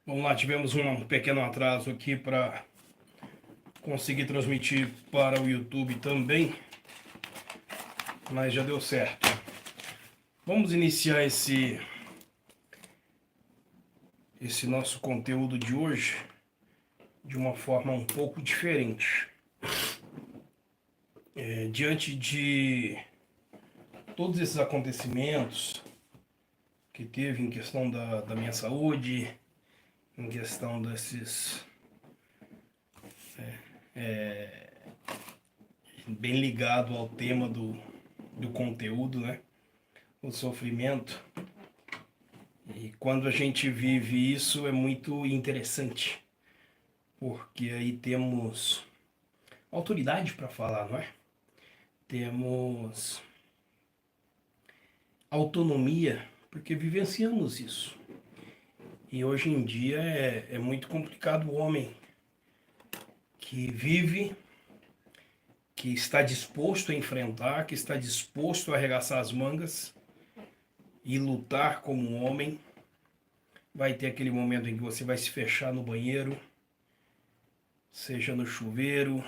Vamos lá, tivemos um pequeno atraso aqui para conseguir transmitir para o YouTube também, mas já deu certo. Vamos iniciar esse nosso conteúdo de hoje de uma forma um pouco diferente. Diante de todos esses acontecimentos que teve em questão da minha saúde, em questão desses bem ligado ao tema do conteúdo, né? O sofrimento. E quando a gente vive isso é muito interessante, porque aí temos autoridade para falar, não é? Temos autonomia, porque vivenciamos isso. E hoje em dia é muito complicado o homem que vive, que está disposto a enfrentar, que está disposto a arregaçar as mangas e lutar como um homem. Vai ter aquele momento em que você vai se fechar no banheiro, seja no chuveiro,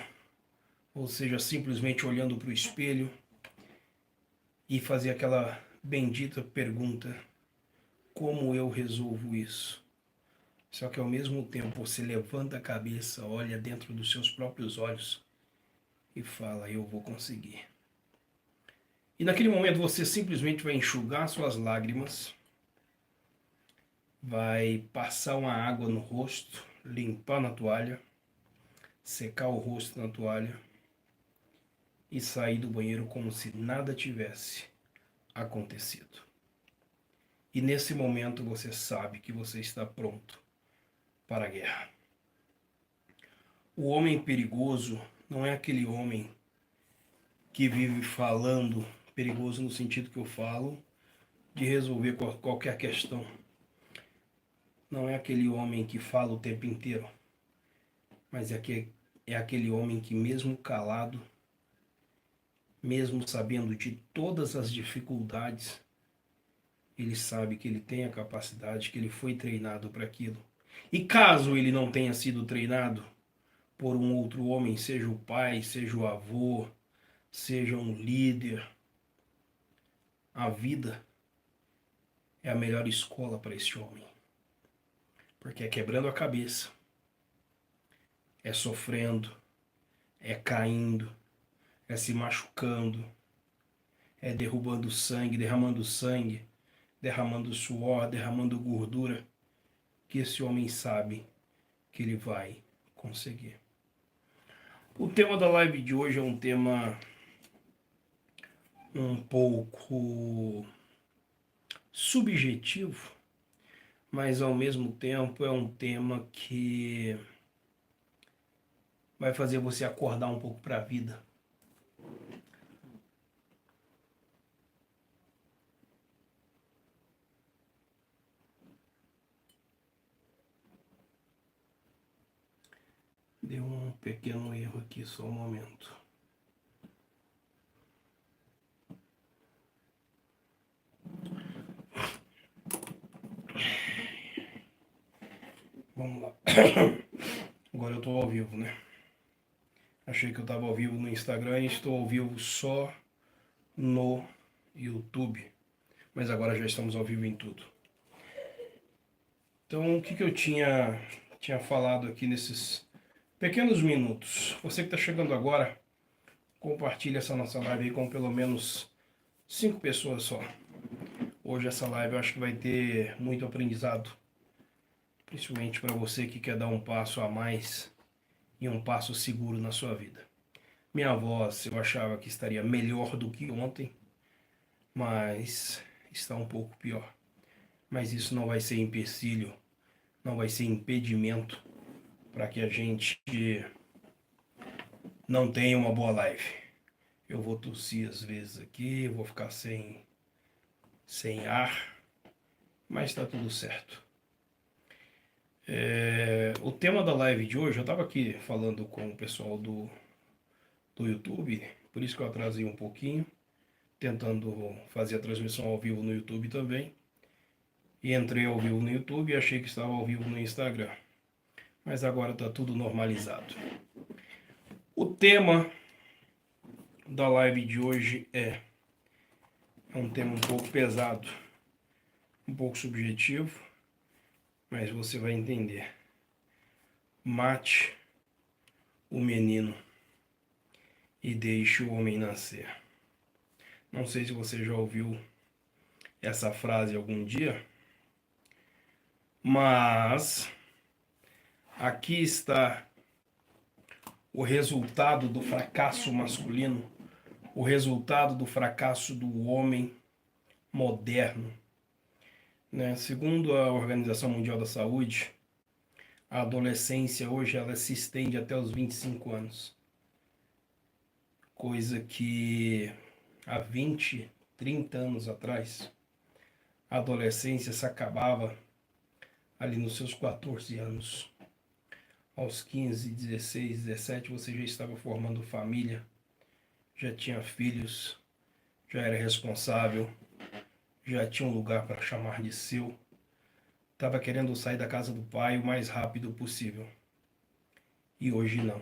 ou seja simplesmente olhando para o espelho e fazer aquela bendita pergunta: como eu resolvo isso? Só que ao mesmo tempo você levanta a cabeça, olha dentro dos seus próprios olhos e fala: eu vou conseguir. E naquele momento você simplesmente vai enxugar suas lágrimas, vai passar uma água no rosto, limpar na toalha, secar o rosto na toalha e sair do banheiro como se nada tivesse acontecido. E nesse momento você sabe que você está pronto para a guerra. O homem perigoso não é aquele homem que vive falando, perigoso no sentido que eu falo, de resolver qualquer questão. Não é aquele homem que fala o tempo inteiro, mas é aquele homem que mesmo calado, mesmo sabendo de todas as dificuldades, ele sabe que ele tem a capacidade, que ele foi treinado para aquilo. E caso ele não tenha sido treinado por um outro homem, seja o pai, seja o avô, seja um líder, a vida é a melhor escola para esse homem. Porque é quebrando a cabeça, é sofrendo, é caindo, é se machucando, é derramando sangue, derramando suor, derramando gordura, que esse homem sabe que ele vai conseguir. O tema da live de hoje é um tema um pouco subjetivo, mas ao mesmo tempo é um tema que vai fazer você acordar um pouco para a vida. Deu um pequeno erro aqui, só um momento. Vamos lá. Agora eu estou ao vivo, né? Achei que eu estava ao vivo no Instagram e estou ao vivo só no YouTube. Mas agora já estamos ao vivo em tudo. Então, o que eu tinha falado aqui nesses pequenos minutos? Você que está chegando agora, compartilhe essa nossa live aí com pelo menos 5 pessoas só. Hoje essa live eu acho que vai ter muito aprendizado, principalmente para você que quer dar um passo a mais e um passo seguro na sua vida. Minha voz eu achava que estaria melhor do que ontem, mas está um pouco pior. Mas isso não vai ser empecilho, não vai ser impedimento para que a gente não tenha uma boa live. Eu vou tossir às vezes aqui, vou ficar sem ar, mas está tudo certo. O tema da live de hoje, eu estava aqui falando com o pessoal do YouTube, por isso que eu atrasei um pouquinho, tentando fazer a transmissão ao vivo no YouTube também. e entrei ao vivo no YouTube e achei que estava ao vivo no Instagram. Mas agora está tudo normalizado. O tema da live de hoje é um tema um pouco pesado, um pouco subjetivo, mas você vai entender. Mate o menino e deixe o homem nascer. Não sei se você já ouviu essa frase algum dia, mas aqui está o resultado do fracasso masculino, o resultado do fracasso do homem moderno. Né? Segundo a Organização Mundial da Saúde, a adolescência hoje ela se estende até os 25 anos. Coisa que há 20, 30 anos atrás, a adolescência se acabava ali nos seus 14 anos. Aos 15, 16, 17, você já estava formando família, já tinha filhos, já era responsável, já tinha um lugar para chamar de seu, estava querendo sair da casa do pai o mais rápido possível. E hoje não.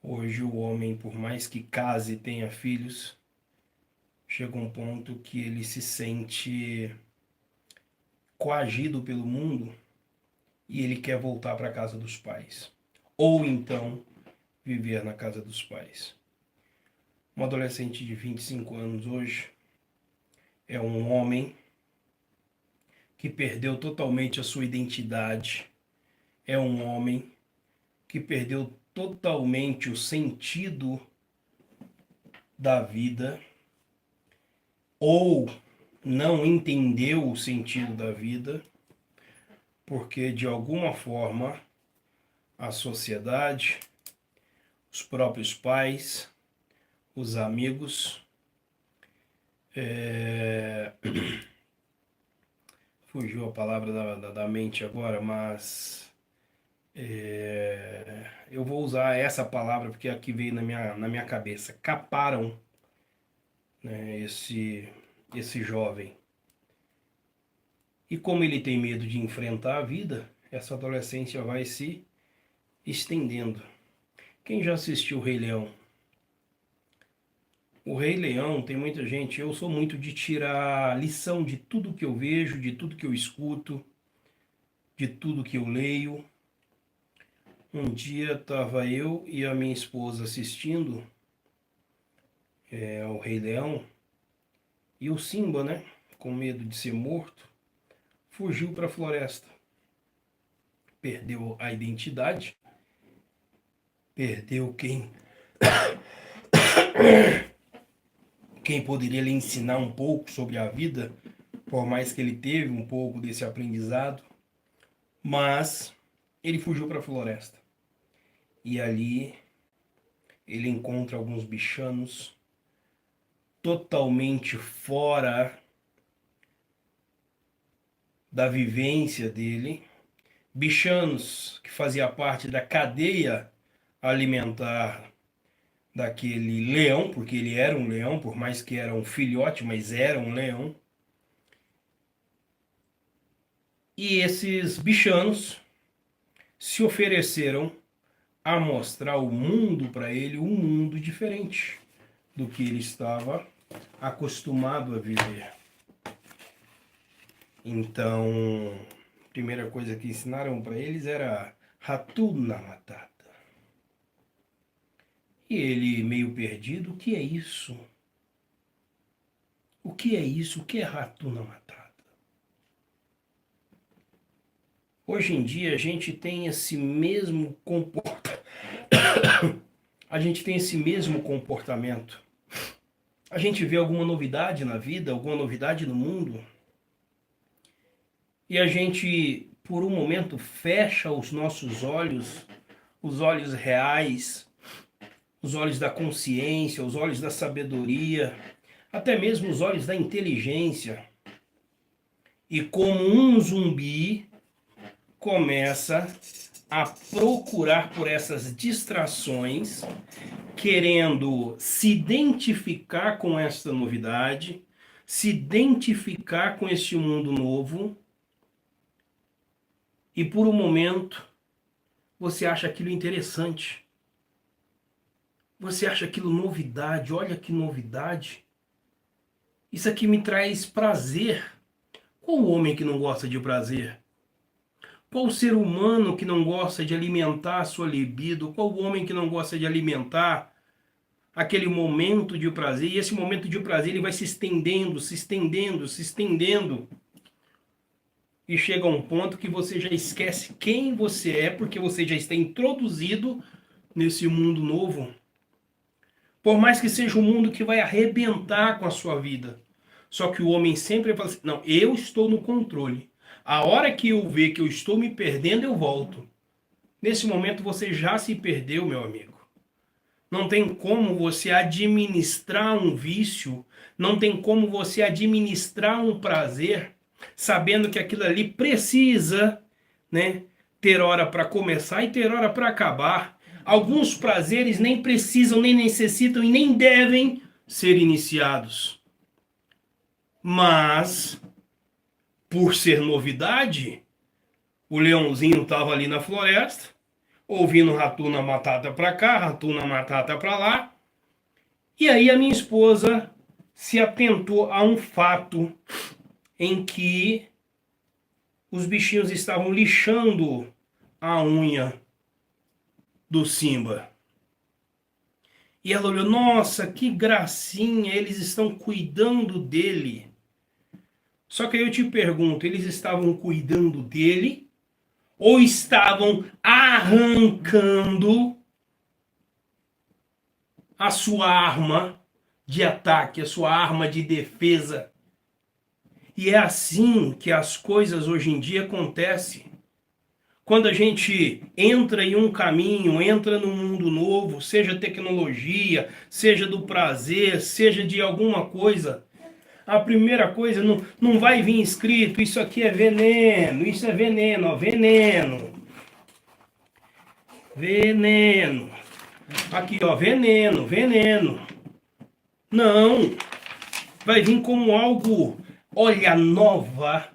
Hoje o homem, por mais que case e tenha filhos, chega um ponto que ele se sente coagido pelo mundo e ele quer voltar para a casa dos pais. Ou então viver na casa dos pais. Um adolescente de 25 anos hoje é um homem que perdeu totalmente a sua identidade. É um homem que perdeu totalmente o sentido da vida ou não entendeu o sentido da vida, porque de alguma forma a sociedade, os próprios pais, os amigos, fugiu a palavra da mente agora, mas eu vou usar essa palavra porque é a que veio na minha cabeça. Caparam, né, esse jovem. E como ele tem medo de enfrentar a vida, essa adolescência vai se estendendo. Quem já assistiu o Rei Leão? O Rei Leão tem muita gente, eu sou muito de tirar lição de tudo que eu vejo, de tudo que eu escuto, de tudo que eu leio. Um dia estava eu e a minha esposa assistindo ao Rei Leão e o Simba, né, com medo de ser morto, fugiu para a floresta. Perdeu a identidade, perdeu quem poderia lhe ensinar um pouco sobre a vida, por mais que ele teve um pouco desse aprendizado, mas ele fugiu para a floresta. E ali ele encontra alguns bichanos totalmente fora da vivência dele, bichanos que faziam parte da cadeia alimentar daquele leão, porque ele era um leão, por mais que era um filhote, mas era um leão. E esses bichanos se ofereceram a mostrar o mundo para ele, um mundo diferente do que ele estava acostumado a viver. Então, a primeira coisa que ensinaram para eles era Hakuna Matata. E ele, meio perdido, o que é isso? O que é isso? O que é Hakuna Matata? Hoje em dia a gente tem esse mesmo comportamento. A gente vê alguma novidade na vida, alguma novidade no mundo, e a gente, por um momento, fecha os nossos olhos, os olhos reais, os olhos da consciência, os olhos da sabedoria, até mesmo os olhos da inteligência. E como um zumbi, começa a procurar por essas distrações, querendo se identificar com esta novidade, se identificar com este mundo novo e por um momento você acha aquilo interessante. Você acha aquilo novidade, olha que novidade. Isso aqui me traz prazer. Qual homem que não gosta de prazer? Qual ser humano que não gosta de alimentar a sua libido? Qual homem que não gosta de alimentar aquele momento de prazer? E esse momento de prazer ele vai se estendendo, se estendendo, se estendendo. E chega a um ponto que você já esquece quem você é, porque você já está introduzido nesse mundo novo. Por mais que seja um mundo que vai arrebentar com a sua vida. Só que o homem sempre fala assim, não, eu estou no controle. A hora que eu ver que eu estou me perdendo, eu volto. Nesse momento você já se perdeu, meu amigo. Não tem como você administrar um vício, não tem como você administrar um prazer, sabendo que aquilo ali precisa, né, ter hora para começar e ter hora para acabar. Alguns prazeres nem precisam, nem necessitam e nem devem ser iniciados. Mas, por ser novidade, o leãozinho estava ali na floresta, ouvindo ratuna matata para cá, ratuna matata para lá. E aí a minha esposa se atentou a um fato em que os bichinhos estavam lixando a unha do Simba. E ela olhou, nossa, que gracinha, eles estão cuidando dele. Só que aí eu te pergunto, eles estavam cuidando dele ou estavam arrancando a sua arma de ataque, a sua arma de defesa? E é assim que as coisas hoje em dia acontecem. Quando a gente entra em um caminho, entra num mundo novo, seja tecnologia, seja do prazer, seja de alguma coisa, a primeira coisa não vai vir escrito, isso aqui é veneno, isso é veneno, ó, veneno. Veneno. Aqui, ó, veneno, veneno. Não. Vai vir como algo, olha, nova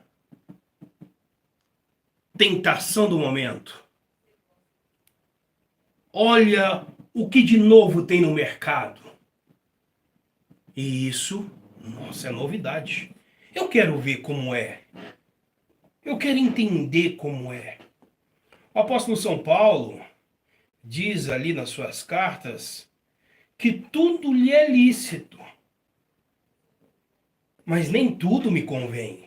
tentação do momento. Olha o que de novo tem no mercado. E isso, nossa, é novidade. Eu quero ver como é. Eu quero entender como é. O apóstolo São Paulo diz ali nas suas cartas que tudo lhe é lícito, mas nem tudo me convém.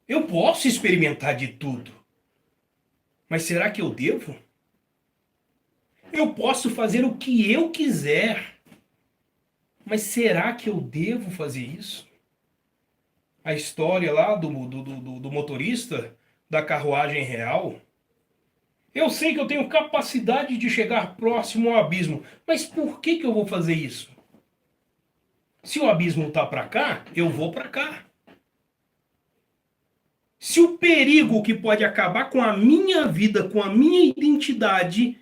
Eu posso experimentar de tudo, mas será que eu devo? Eu posso fazer o que eu quiser, mas será que eu devo fazer isso? A história lá do motorista da carruagem real. Eu sei que eu tenho capacidade de chegar próximo ao abismo, mas por que eu vou fazer isso? Se o abismo está para cá, eu vou para cá. Se o perigo que pode acabar com a minha vida, com a minha identidade,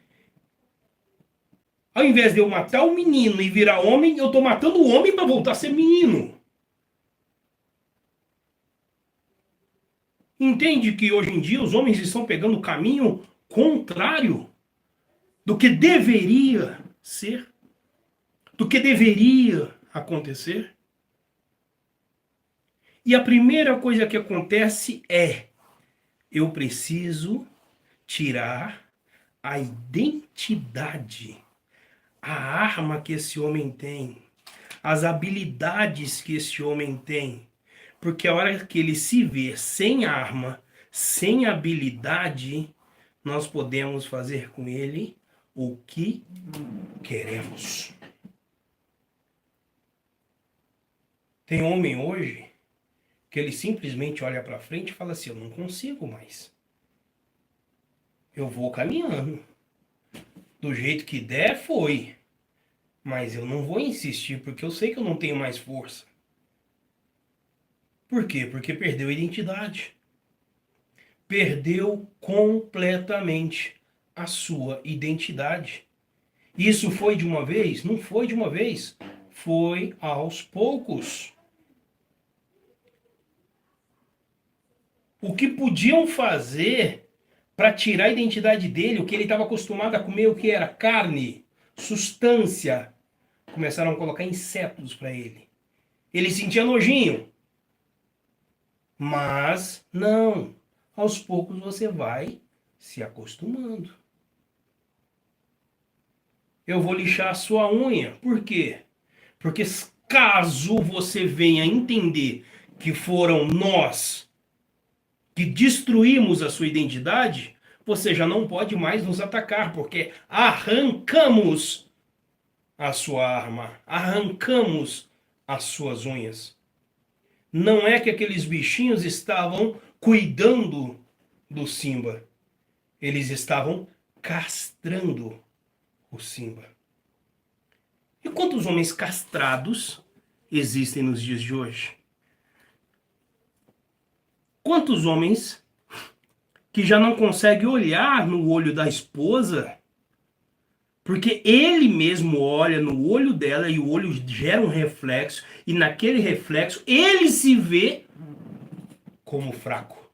ao invés de eu matar o menino e virar homem, eu estou matando o homem para voltar a ser menino. Entende que hoje em dia os homens estão pegando o caminho contrário do que deveria ser, do que deveria acontecer? E a primeira coisa que acontece é, eu preciso tirar a identidade, a arma que esse homem tem, as habilidades que esse homem tem. Porque a hora que ele se vê sem arma, sem habilidade, nós podemos fazer com ele o que queremos. Tem homem hoje que ele simplesmente olha para frente e fala assim, eu não consigo mais. Eu vou caminhando. Do jeito que der, foi. Mas eu não vou insistir, porque eu sei que eu não tenho mais força. Por quê? Porque perdeu a identidade. Perdeu completamente a sua identidade. Isso foi de uma vez? Não foi de uma vez. foi aos poucos. O que podiam fazer para tirar a identidade dele, o que ele estava acostumado a comer, o que era carne, substância, começaram a colocar insetos para ele. Ele sentia nojinho. Mas não, aos poucos você vai se acostumando. Eu vou lixar a sua unha. Por quê? Porque caso você venha entender que foram nós que destruímos a sua identidade, você já não pode mais nos atacar, porque arrancamos a sua arma, arrancamos as suas unhas. Não é que aqueles bichinhos estavam cuidando do Simba. Eles estavam castrando o Simba. E quantos homens castrados existem nos dias de hoje? Quantos homens que já não conseguem olhar no olho da esposa, porque ele mesmo olha no olho dela e o olho gera um reflexo, e naquele reflexo ele se vê como fraco.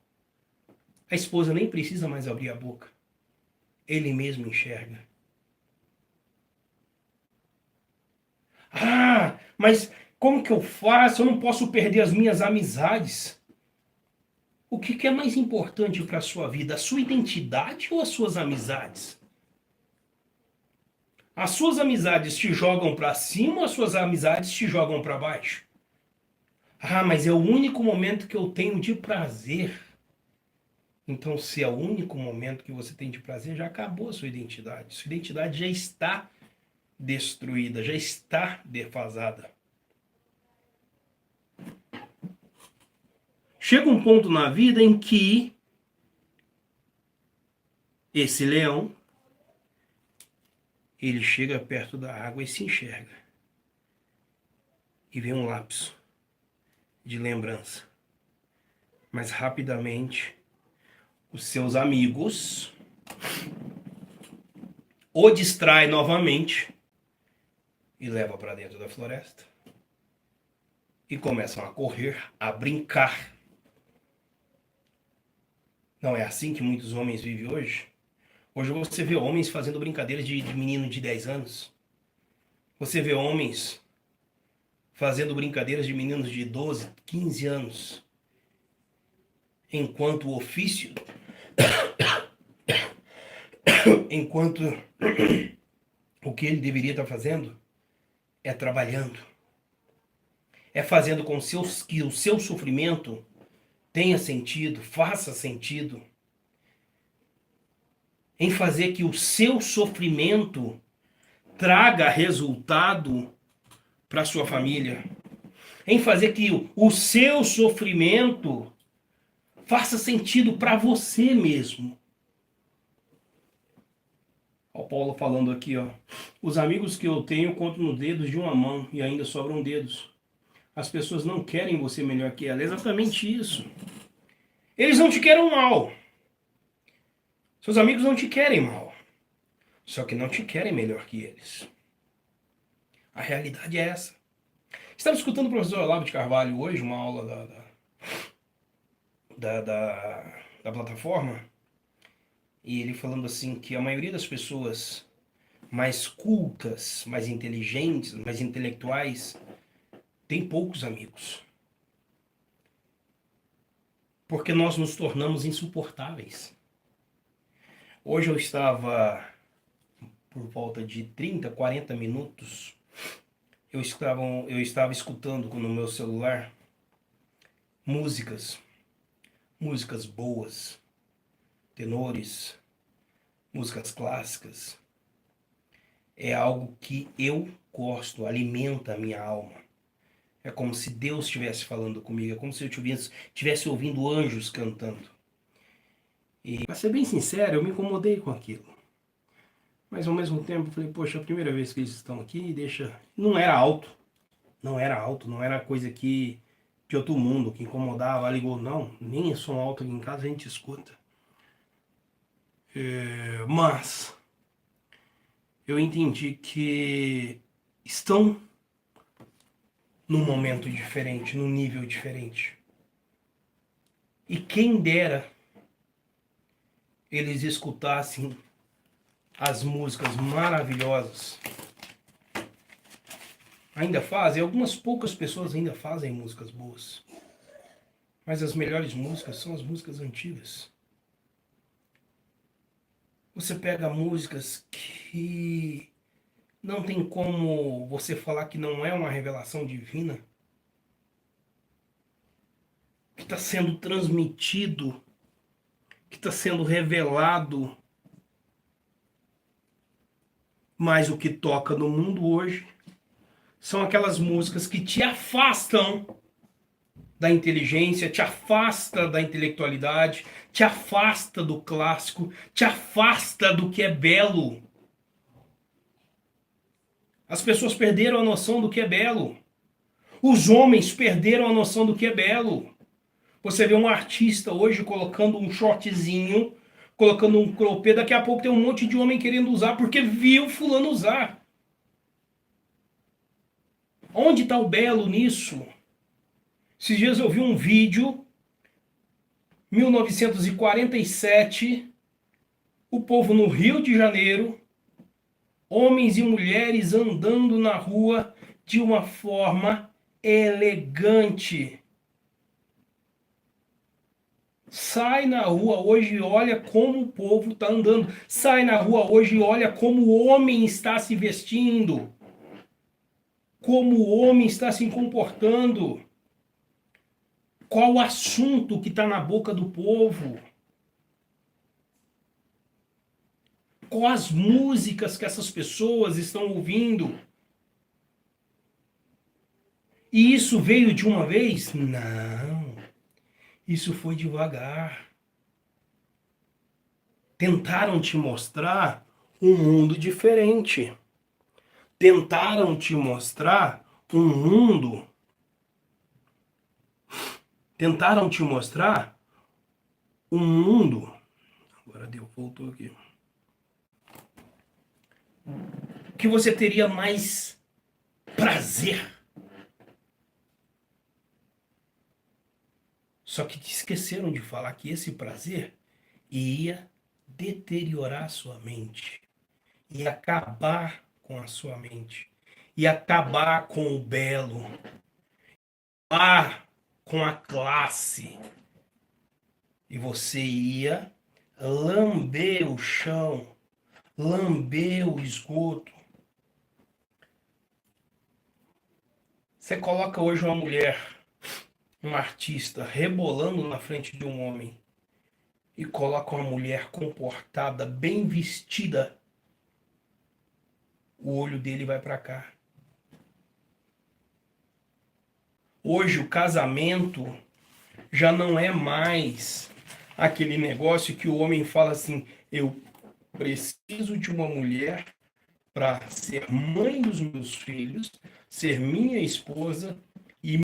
A esposa nem precisa mais abrir a boca. Ele mesmo enxerga. Ah, mas como que eu faço? Eu não posso perder as minhas amizades. O que é mais importante para a sua vida? A sua identidade ou as suas amizades? As suas amizades te jogam para cima ou as suas amizades te jogam para baixo? Ah, mas é o único momento que eu tenho de prazer. Então, se é o único momento que você tem de prazer, já acabou a sua identidade. Sua identidade já está destruída, já está defasada. Chega um ponto na vida em que esse leão, ele chega perto da água e se enxerga. E vem um lapso de lembrança. Mas rapidamente, os seus amigos o distraem novamente e levam para dentro da floresta. E começam a correr, a brincar. Não é assim que muitos homens vivem hoje? Hoje você vê homens fazendo brincadeiras de menino de 10 anos. Você vê homens fazendo brincadeiras de meninos de 12, 15 anos. Enquanto o ofício, enquanto o que ele deveria estar fazendo é trabalhando. É fazendo com que o seu sofrimento tenha sentido, faça sentido. Em fazer que o seu sofrimento traga resultado para sua família. Em fazer que o seu sofrimento faça sentido para você mesmo. Ó, o Paulo falando aqui, ó. Os amigos que eu tenho conto nos dedos de uma mão e ainda sobram dedos. As pessoas não querem você melhor que ela. É exatamente isso. Eles não te querem mal. Seus amigos não te querem mal. Só que não te querem melhor que eles. A realidade é essa. Estava escutando o professor Olavo de Carvalho hoje, uma aula da plataforma, e ele falando assim que a maioria das pessoas mais cultas, mais inteligentes, mais intelectuais, tem poucos amigos. Porque nós nos tornamos insuportáveis. Hoje eu estava, por volta de 30, 40 minutos, eu estava escutando no meu celular músicas boas, tenores, músicas clássicas. É algo que eu gosto, alimenta a minha alma. É como se Deus estivesse falando comigo, é como se eu estivesse ouvindo anjos cantando. E, para ser bem sincero, eu me incomodei com aquilo. Mas ao mesmo tempo, eu falei, poxa, a primeira vez que eles estão aqui, deixa... Não era alto, não era coisa que de outro mundo, que incomodava, ligou, não, nem som alto aqui em casa a gente escuta. Mas eu entendi que estão num momento diferente, num nível diferente. E quem dera eles escutassem as músicas maravilhosas. Ainda fazem, algumas poucas pessoas ainda fazem músicas boas. Mas as melhores músicas são as músicas antigas. Você pega músicas que não tem como você falar que não é uma revelação divina, que está sendo transmitido, que está sendo revelado. Mas o que toca no mundo hoje são aquelas músicas que te afastam da inteligência, te afasta da intelectualidade, te afasta do clássico, te afasta do que é belo. As pessoas perderam a noção do que é belo. Os homens perderam a noção do que é belo. Você vê um artista hoje colocando um shortzinho, colocando um cropped, daqui a pouco tem um monte de homem querendo usar porque viu fulano usar. Onde está o belo nisso? Esses dias eu vi um vídeo, 1947, o povo no Rio de Janeiro, homens e mulheres andando na rua de uma forma elegante. Sai na rua hoje e olha como o povo está andando. Sai na rua hoje e olha como o homem está se vestindo. Como o homem está se comportando. Qual o assunto que está na boca do povo? Quais as músicas que essas pessoas estão ouvindo? E isso veio de uma vez? Não. Isso foi devagar. Tentaram te mostrar um mundo diferente. Tentaram te mostrar um mundo. Tentaram te mostrar um mundo. Agora deu, voltou aqui. Que você teria mais prazer. Só que esqueceram de falar que esse prazer ia deteriorar a sua mente, ia acabar com a sua mente, ia acabar com o belo, acabar com a classe. E você ia lamber o chão, lamber o esgoto. Você coloca hoje uma mulher, um artista, rebolando na frente de um homem e coloca uma mulher comportada, bem vestida, o olho dele vai para cá. Hoje o casamento já não é mais aquele negócio que o homem fala assim: eu preciso de uma mulher para ser mãe dos meus filhos, ser minha esposa, e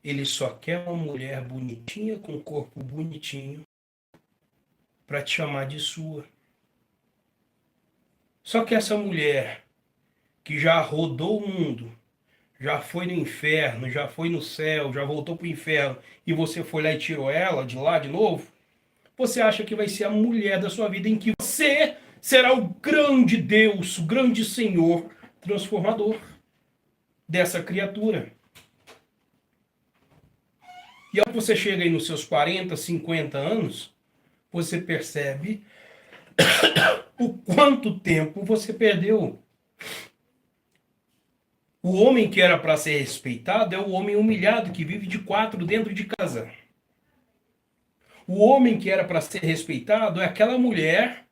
ele só quer uma mulher bonitinha, com corpo bonitinho, para te chamar de sua. Só que essa mulher que já rodou o mundo, já foi no inferno, já foi no céu, já voltou para o inferno, e você foi lá e tirou ela de lá de novo, você acha que vai ser a mulher da sua vida, em que você será o grande Deus, o grande Senhor transformador dessa criatura. E ao que você chega aí nos seus 40, 50 anos, você percebe o quanto tempo você perdeu. O homem que era para ser respeitado é o homem humilhado que vive de quatro dentro de casa. O homem que era para ser respeitado é aquela mulher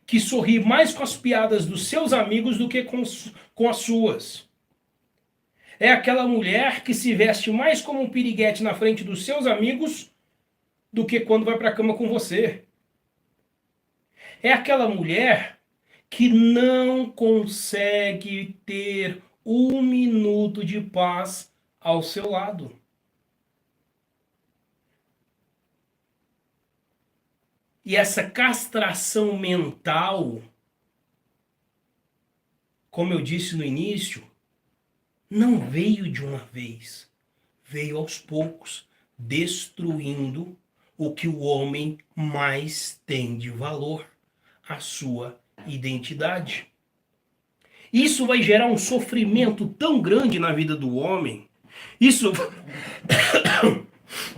que sorri mais com as piadas dos seus amigos do que com as suas. É aquela mulher que se veste mais como um piriguete na frente dos seus amigos do que quando vai para a cama com você. É aquela mulher que não consegue ter um minuto de paz ao seu lado. E essa castração mental como eu disse no início, não veio de uma vez, veio aos poucos, destruindo o que o homem mais tem de valor, a sua identidade. Isso vai gerar um sofrimento tão grande na vida do homem. Isso,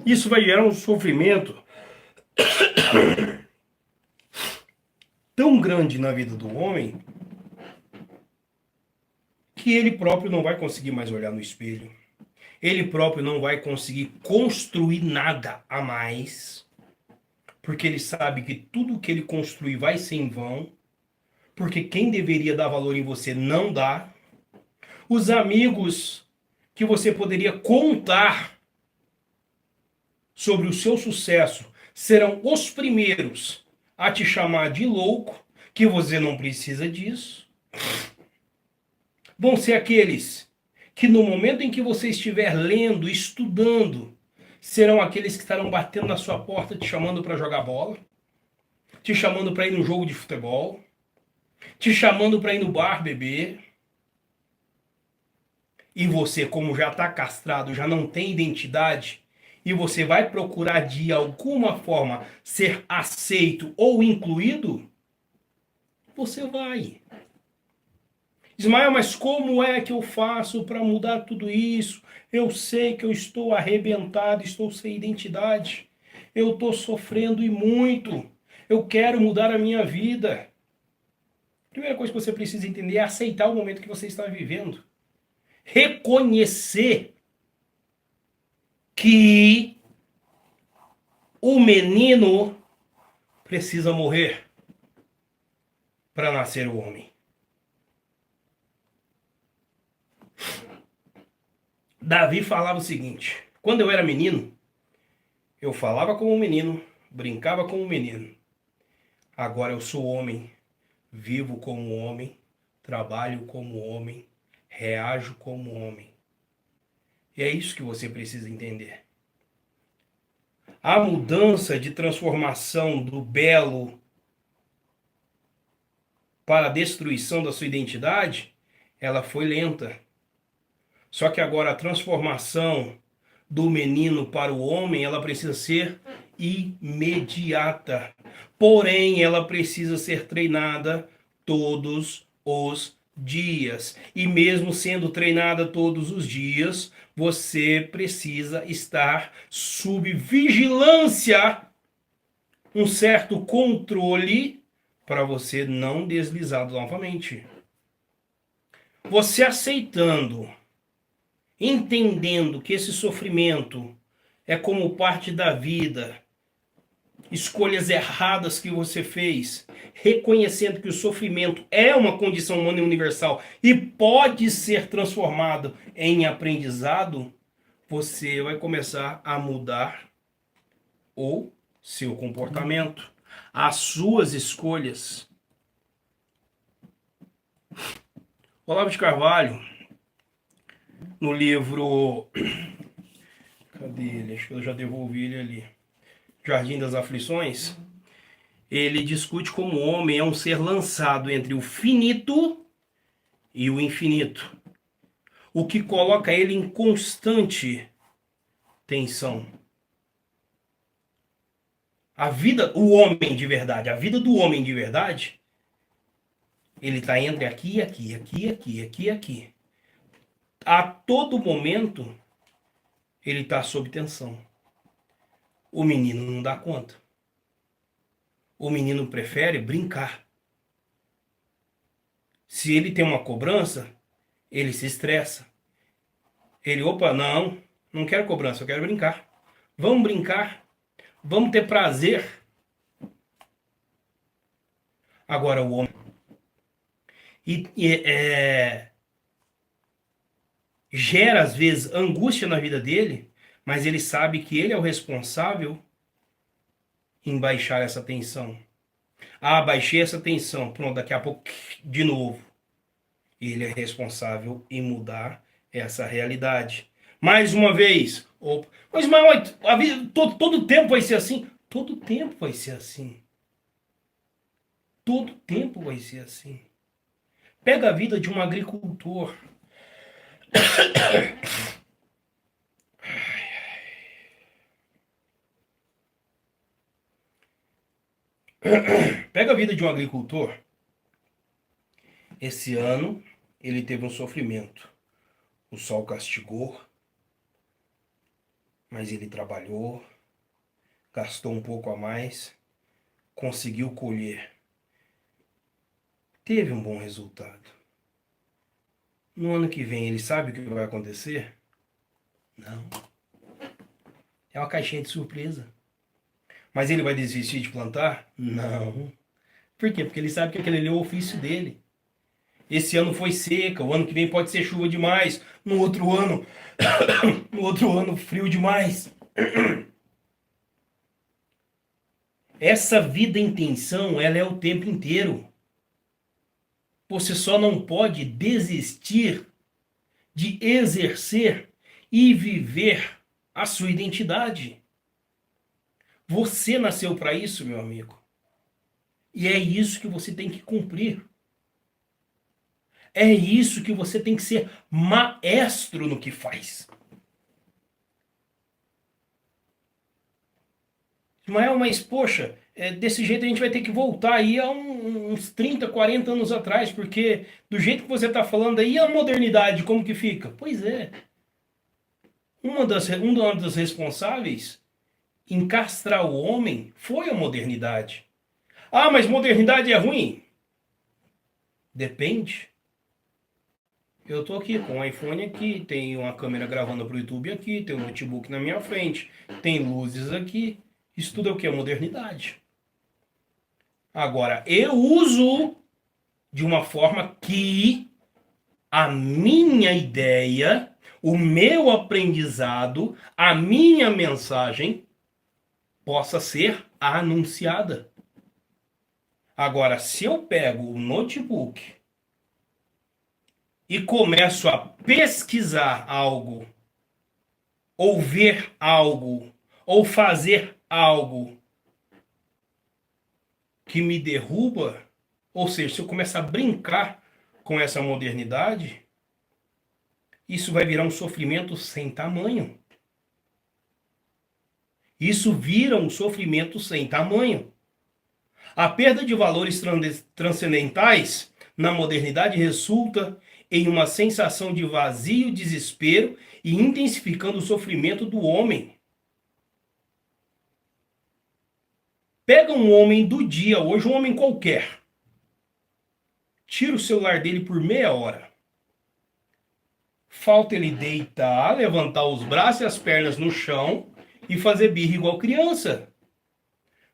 isso vai gerar um sofrimento tão grande na vida do homem que ele próprio não vai conseguir mais olhar no espelho. Ele próprio não vai conseguir construir nada a mais, porque ele sabe que tudo que ele construir vai ser em vão, porque quem deveria dar valor em você não dá. Os amigos que você poderia contar sobre o seu sucesso serão os primeiros a te chamar de louco, que você não precisa disso. Vão ser aqueles que no momento em que você estiver lendo, estudando, serão aqueles que estarão batendo na sua porta, te chamando para jogar bola, te chamando para ir no jogo de futebol, te chamando para ir no bar beber. E você, como já está castrado, já não tem identidade, e você vai procurar de alguma forma ser aceito ou incluído, você vai. Ismael, mas como é que eu faço para mudar tudo isso? Eu sei que eu estou arrebentado, estou sem identidade. Eu estou sofrendo e muito. Eu quero mudar a minha vida. A primeira coisa que você precisa entender é aceitar o momento que você está vivendo. Reconhecer que o menino precisa morrer para nascer o homem. Davi falava o seguinte: quando eu era menino, eu falava como um menino, brincava como um menino. Agora eu sou homem, vivo como homem, trabalho como homem, reajo como homem. E é isso que você precisa entender. A mudança de transformação do belo para a destruição da sua identidade, ela foi lenta. Só que agora a transformação do menino para o homem, ela precisa ser imediata. Porém, ela precisa ser treinada todos os dias. E mesmo sendo treinada todos os dias, você precisa estar sob vigilância, um certo controle para você não deslizar novamente. Você aceitando, entendendo que esse sofrimento é como parte da vida, escolhas erradas que você fez, reconhecendo que o sofrimento é uma condição humana e universal e pode ser transformado em aprendizado, você vai começar a mudar o seu comportamento, as suas escolhas. Olavo de Carvalho, no livro... Cadê ele? Acho que eu já devolvi ele ali. Jardim das Aflições. Ele discute como o homem é um ser lançado entre o finito e o infinito, o que coloca ele em constante tensão. A vida, o homem de verdade, a vida do homem de verdade, ele está entre aqui, aqui, aqui, aqui, aqui, aqui. A todo momento, ele está sob tensão. O menino não dá conta. O menino prefere brincar. Se ele tem uma cobrança, ele se estressa. Ele, opa, não quero cobrança, eu quero brincar. Vamos brincar, vamos ter prazer. Agora o homem gera às vezes angústia na vida dele, mas ele sabe que ele é o responsável em baixar essa tensão. Ah, baixei essa tensão, pronto, daqui a pouco de novo. Ele é responsável em mudar essa realidade. Mais uma vez, opa, mas a vida, todo tempo vai ser assim? Todo tempo vai ser assim. Todo tempo vai ser assim. Pega a vida de um agricultor. Pega a vida de um agricultor. Esse ano ele teve um sofrimento. O sol castigou, mas ele trabalhou, gastou um pouco a mais, conseguiu colher. Teve um bom resultado. No ano que vem ele sabe o que vai acontecer? Não. É uma caixinha de surpresa. Mas ele vai desistir de plantar? Não. Por quê? Porque ele sabe que aquele ali é o ofício dele. Esse ano foi seca, o ano que vem pode ser chuva demais, no outro ano, no outro ano frio demais. Essa vida em tensão, ela é o tempo inteiro. Você só não pode desistir de exercer e viver a sua identidade. Você nasceu para isso, meu amigo. E é isso que você tem que cumprir. É isso que você tem que ser maestro no que faz. Mas poxa, desse jeito a gente vai ter que voltar aí a uns 30, 40 anos atrás, porque do jeito que você está falando aí, a modernidade como que fica? Pois é. Uma das responsáveis em castrar o homem foi a modernidade. Ah, mas modernidade é ruim? Depende. Eu tô aqui com o iPhone aqui, tem uma câmera gravando para o YouTube aqui, tem um notebook na minha frente, tem luzes aqui. Isso tudo é o que? É modernidade. Agora, eu uso de uma forma que a minha ideia, o meu aprendizado, a minha mensagem possa ser anunciada. Agora, se eu pego o notebook e começo a pesquisar algo, ou ver algo, ou fazer algo que me derruba, ou seja, se eu começar a brincar com essa modernidade, isso vai virar um sofrimento sem tamanho. Isso vira um sofrimento sem tamanho. A perda de valores transcendentais na modernidade resulta em uma sensação de vazio, desespero e intensificando o sofrimento do homem. Pega um homem do dia, hoje um homem qualquer, tira o celular dele por meia hora. Falta ele deitar, levantar os braços e as pernas no chão e fazer birra igual criança.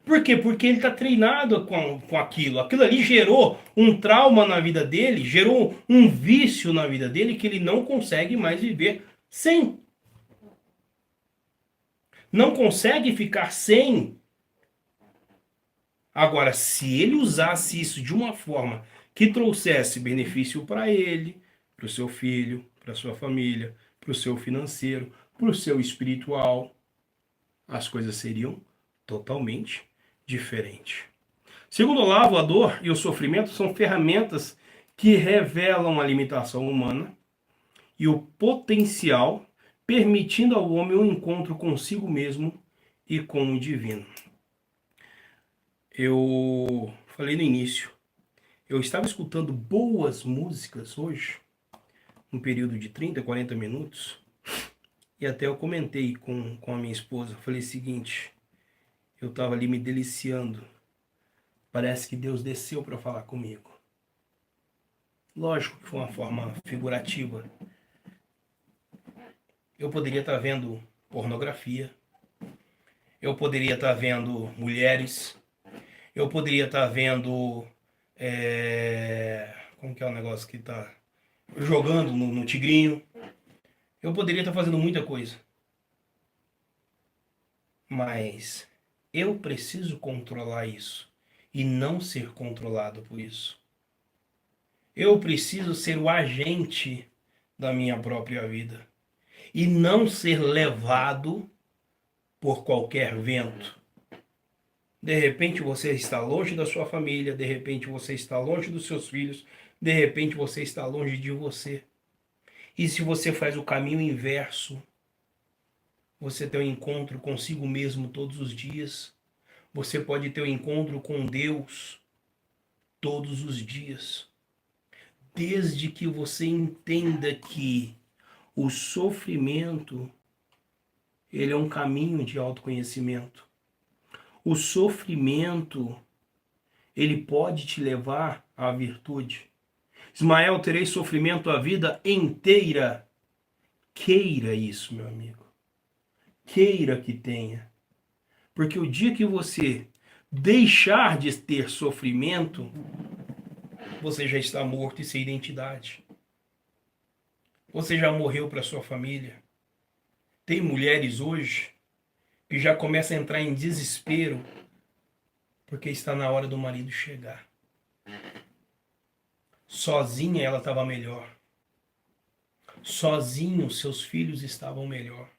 Por quê? Porque ele está treinado com aquilo. Aquilo ali gerou um trauma na vida dele, gerou um vício na vida dele que ele não consegue mais viver sem. Não consegue ficar sem. Agora, se ele usasse isso de uma forma que trouxesse benefício para ele, para o seu filho, para a sua família, para o seu financeiro, para o seu espiritual, as coisas seriam totalmente diferentes. Segundo Olavo, a dor e o sofrimento são ferramentas que revelam a limitação humana e o potencial, permitindo ao homem um encontro consigo mesmo e com o divino. Eu falei no início, eu estava escutando boas músicas hoje, um período de 30, 40 minutos, e até eu comentei com a minha esposa, falei o seguinte, eu estava ali me deliciando, parece que Deus desceu para falar comigo. Lógico que foi uma forma figurativa. Eu poderia estar vendo pornografia, eu poderia estar vendo mulheres, eu poderia estar vendo, como que é o negócio que está jogando no tigrinho, eu poderia estar fazendo muita coisa, mas eu preciso controlar isso e não ser controlado por isso. Eu preciso ser o agente da minha própria vida e não ser levado por qualquer vento. De repente você está longe da sua família, de repente você está longe dos seus filhos, De repente você está longe de você. E se você faz o caminho inverso, você tem um encontro consigo mesmo todos os dias. Você pode ter um encontro com Deus todos os dias. Desde que você entenda que o sofrimento, ele é um caminho de autoconhecimento. O sofrimento, ele pode te levar à virtude. Ismael, terei sofrimento a vida inteira. Queira isso, meu amigo. Queira que tenha. Porque o dia que você deixar de ter sofrimento, você já está morto e sem identidade. Você já morreu para sua família. Tem mulheres hoje que já começam a entrar em desespero porque está na hora do marido chegar. Sozinha ela estava melhor. Sozinho seus filhos estavam melhor.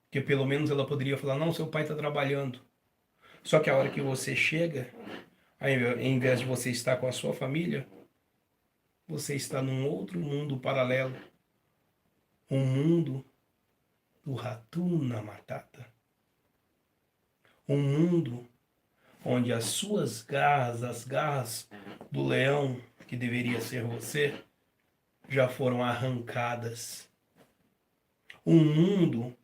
Porque pelo menos ela poderia falar, não, seu pai está trabalhando. Só que a hora que você chega, ao invés de você estar com a sua família, você está num outro mundo paralelo. Um mundo do Hakuna Matata. Um mundo onde as suas garras, as garras do leão, que deveria ser você, já foram arrancadas. Um mundo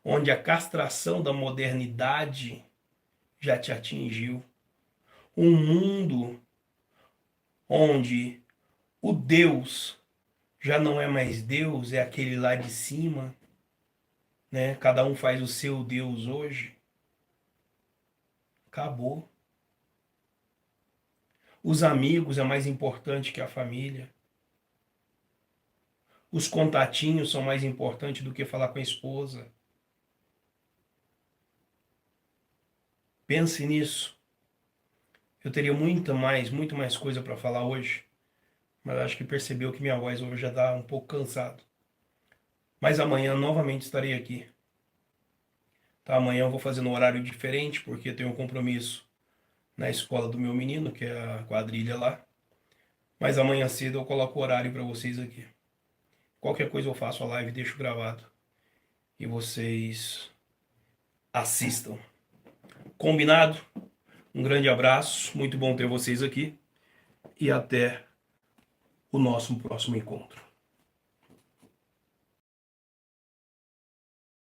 onde a castração da modernidade já te atingiu. Um mundo onde o Deus já não é mais Deus, é aquele lá de cima, né? Cada um faz o seu Deus hoje. Acabou. Os amigos é mais importante que a família. Os contatinhos são mais importantes do que falar com a esposa. Pense nisso. Eu teria muito mais coisa para falar hoje, mas acho que percebeu que minha voz hoje já está um pouco cansado. Mas amanhã novamente estarei aqui. Tá, amanhã eu vou fazer no horário diferente, porque tenho um compromisso na escola do meu menino, que é a quadrilha lá. Mas amanhã cedo eu coloco o horário para vocês aqui. Qualquer coisa eu faço a live, deixo gravado. E vocês assistam. Combinado? Um grande abraço, muito bom ter vocês aqui. E até o nosso próximo encontro.